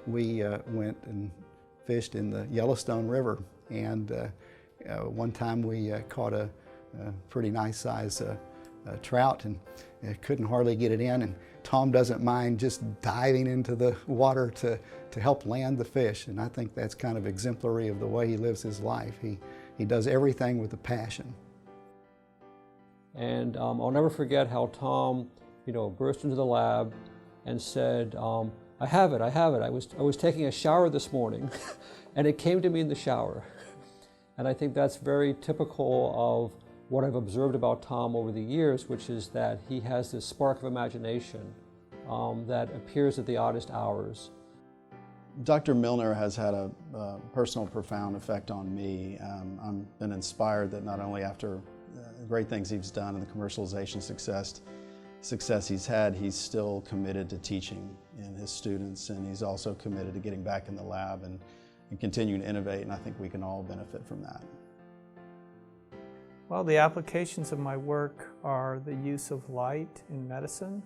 we went and fished in the Yellowstone River, and one time we caught a pretty nice size trout, and couldn't hardly get it in, and Tom doesn't mind just diving into the water to help land the fish, and I think that's kind of exemplary of the way he lives his life. He does everything with a passion. And I'll never forget how Tom, burst into the lab and said, I have it. I was taking a shower this morning and it came to me in the shower. And I think that's very typical of what I've observed about Tom over the years, which is that he has this spark of imagination that appears at the oddest hours. Dr. Milner has had a personal, profound effect on me. I've been inspired that not only after great things he's done and the commercialization success he's had, he's still committed to teaching in his students, and he's also committed to getting back in the lab and continuing to innovate, and I think we can all benefit from that. Well, the applications of my work are the use of light in medicine,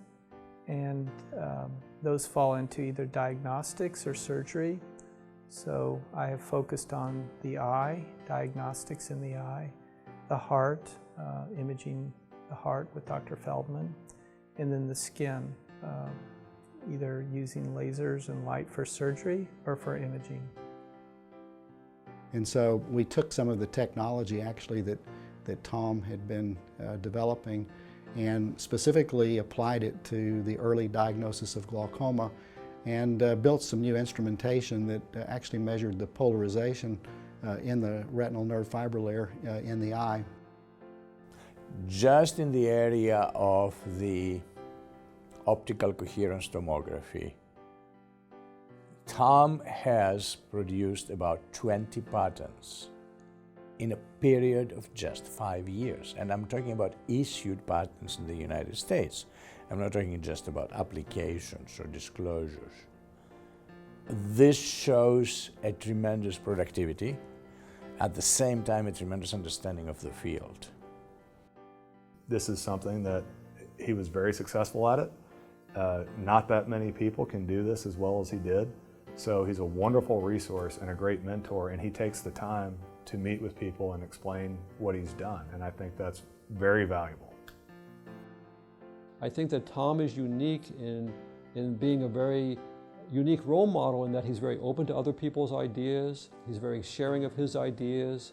and those fall into either diagnostics or surgery. So I have focused on the eye, diagnostics in the eye, the heart, imaging the heart with Dr. Feldman, and then the skin, either using lasers and light for surgery or for imaging. And so we took some of the technology actually that Tom had been developing and specifically applied it to the early diagnosis of glaucoma, and built some new instrumentation that actually measured the polarization in the retinal nerve fiber layer in the eye. Just in the area of the optical coherence tomography, Tom has produced about 20 patents in a period of just 5 years. And I'm talking about issued patents in the United States. I'm not talking just about applications or disclosures. This shows a tremendous productivity, at the same time a tremendous understanding of the field. This is something that he was very successful at it. Not that many people can do this as well as he did. So he's a wonderful resource and a great mentor, and he takes the time to meet with people and explain what he's done. And I think that's very valuable. I think that Tom is unique in being a very unique role model in that he's very open to other people's ideas. He's very sharing of his ideas.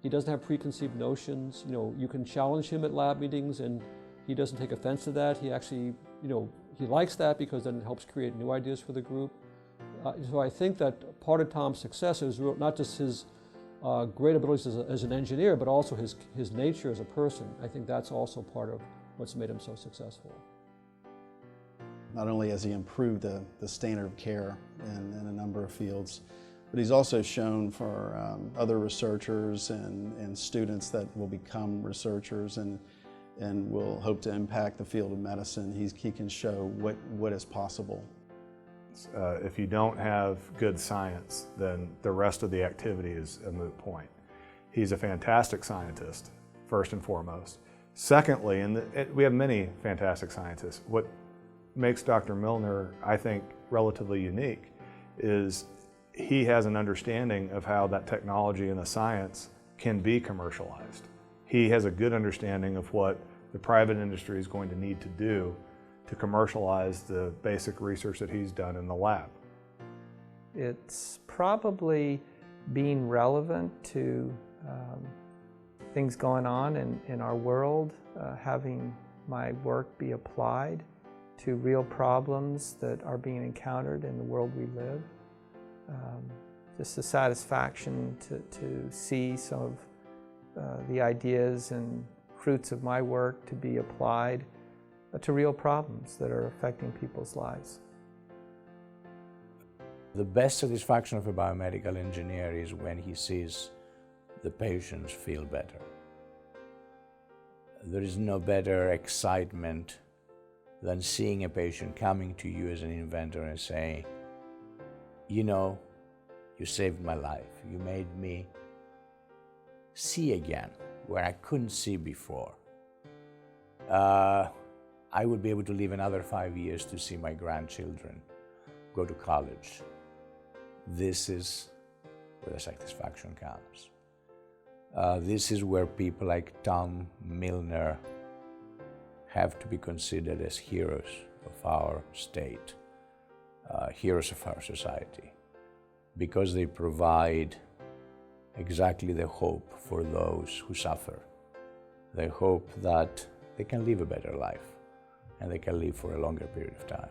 He doesn't have preconceived notions. You can challenge him at lab meetings and he doesn't take offense to that. He actually, he likes that because then it helps create new ideas for the group. So I think that part of Tom's success is not just his great abilities as an engineer, but also his nature as a person. I think that's also part of what's made him so successful. Not only has he improved the standard of care in a number of fields, but he's also shown for other researchers and students that will become researchers and will hope to impact the field of medicine. He can show what is possible. If you don't have good science, then the rest of the activity is a moot point. He's a fantastic scientist, first and foremost. Secondly, and we have many fantastic scientists, what makes Dr. Milner, I think, relatively unique is he has an understanding of how that technology and the science can be commercialized. He has a good understanding of what the private industry is going to need to do to commercialize the basic research that he's done in the lab. It's probably being relevant to things going on in our world, having my work be applied to real problems that are being encountered in the world we live. Just the satisfaction to see some of the ideas and fruits of my work to be applied to real problems that are affecting people's lives. The best satisfaction of a biomedical engineer is when he sees the patients feel better. There is no better excitement than seeing a patient coming to you as an inventor and saying, you saved my life. You made me see again where I couldn't see before. I would be able to live another 5 years to see my grandchildren. go to college. This is where the satisfaction comes. This is where people like Tom Milner have to be considered as heroes of our state, heroes of our society, because they provide exactly the hope for those who suffer, the hope that they can live a better life and they can live for a longer period of time.